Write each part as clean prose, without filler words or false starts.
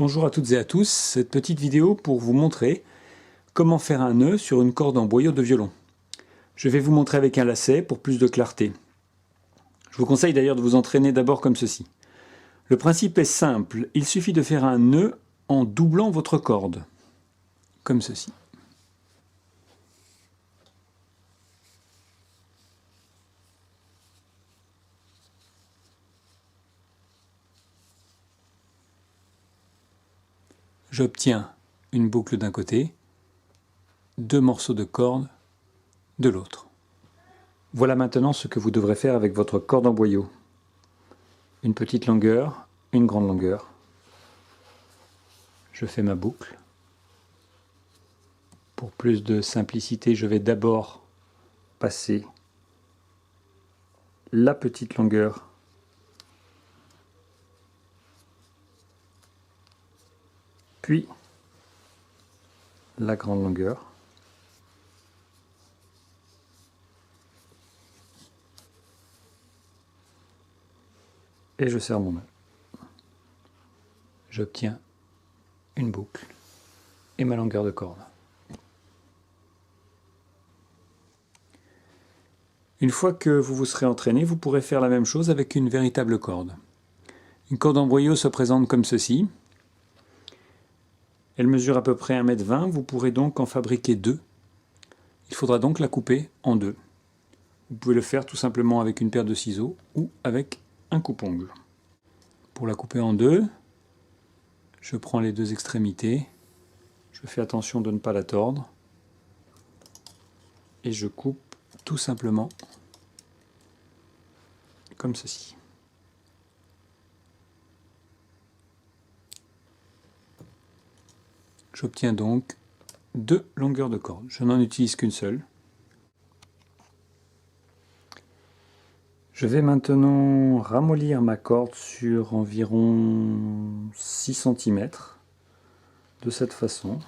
Bonjour à toutes et à tous, cette petite vidéo pour vous montrer comment faire un nœud sur une corde en boyau de violon. Je vais vous montrer avec un lacet pour plus de clarté. Je vous conseille d'ailleurs de vous entraîner d'abord comme ceci. Le principe est simple, il suffit de faire un nœud en doublant votre corde, comme ceci. J'obtiens une boucle d'un côté, deux morceaux de corde de l'autre. Voilà maintenant ce que vous devrez faire avec votre corde en boyau. Une petite longueur, une grande longueur. Je fais ma boucle. Pour plus de simplicité, je vais d'abord passer la petite longueur puis la grande longueur. Et je serre mon nœud. J'obtiens une boucle et ma longueur de corde. Une fois que vous vous serez entraîné, vous pourrez faire la même chose avec une véritable corde. Une corde en boyau se présente comme ceci. Elle mesure à peu près 1,20 m, vous pourrez donc en fabriquer deux. Il faudra donc la couper en deux. Vous pouvez le faire tout simplement avec une paire de ciseaux ou avec un coupe-ongle. Pour la couper en deux, je prends les deux extrémités, je fais attention de ne pas la tordre et je coupe tout simplement comme ceci. J'obtiens donc deux longueurs de corde. Je n'en utilise qu'une seule. Je vais maintenant ramollir ma corde sur environ 6 cm de cette façon,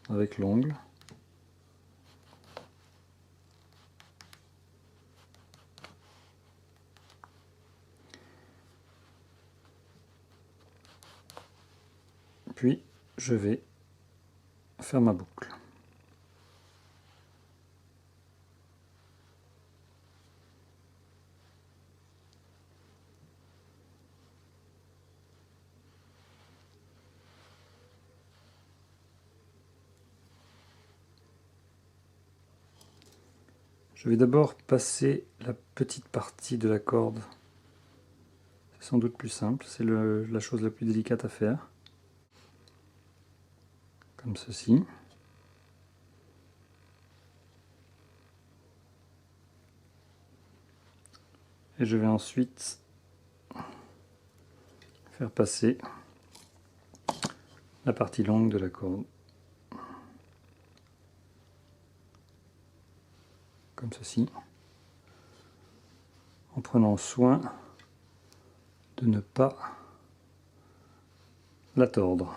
avec l'ongle. Puis je vais faire ma boucle. Je vais d'abord passer la petite partie de la corde. C'est sans doute plus simple, c'est la chose la plus délicate à faire. Comme ceci. Et je vais ensuite faire passer la partie longue de la corde. Comme ceci. En prenant soin de ne pas la tordre.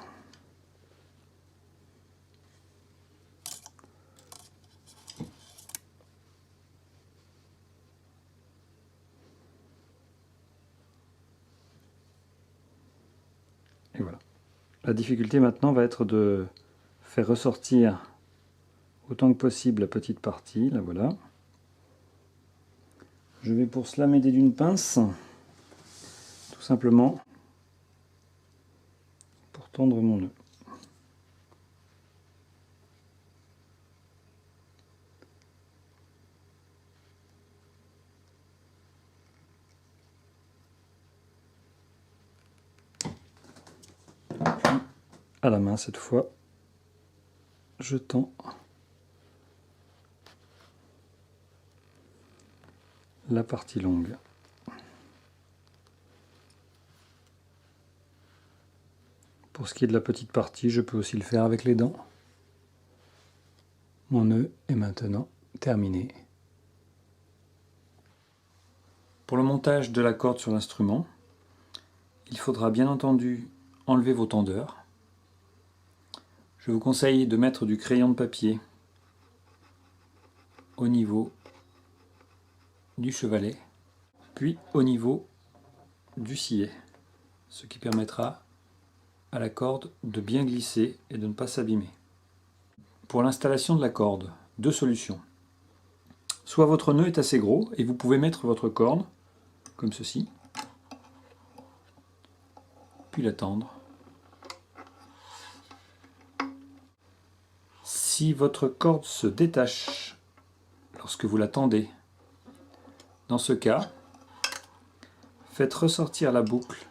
Et voilà. La difficulté maintenant va être de faire ressortir autant que possible la petite partie, la voilà. Je vais pour cela m'aider d'une pince, tout simplement pour tendre mon nœud. À la main cette fois, je tends la partie longue. Pour ce qui est de la petite partie, je peux aussi le faire avec les dents. Mon nœud est maintenant terminé. Pour le montage de la corde sur l'instrument, il faudra bien entendu enlever vos tendeurs. Je vous conseille de mettre du crayon de papier au niveau du chevalet, puis au niveau du sillet, ce qui permettra à la corde de bien glisser et de ne pas s'abîmer. Pour l'installation de la corde, deux solutions. Soit votre nœud est assez gros et vous pouvez mettre votre corde comme ceci, puis la tendre. Si votre corde se détache lorsque vous la tendez, dans ce cas, faites ressortir la boucle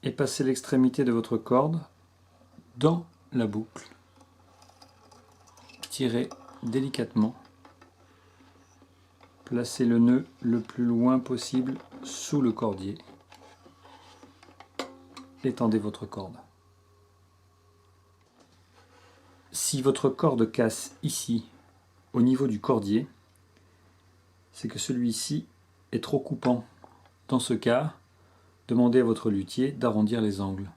et passez l'extrémité de votre corde dans la boucle. Tirez délicatement. Placez le nœud le plus loin possible sous le cordier. Et tendez votre corde. Si votre corde casse ici, au niveau du cordier, c'est que celui-ci est trop coupant. Dans ce cas, demandez à votre luthier d'arrondir les angles.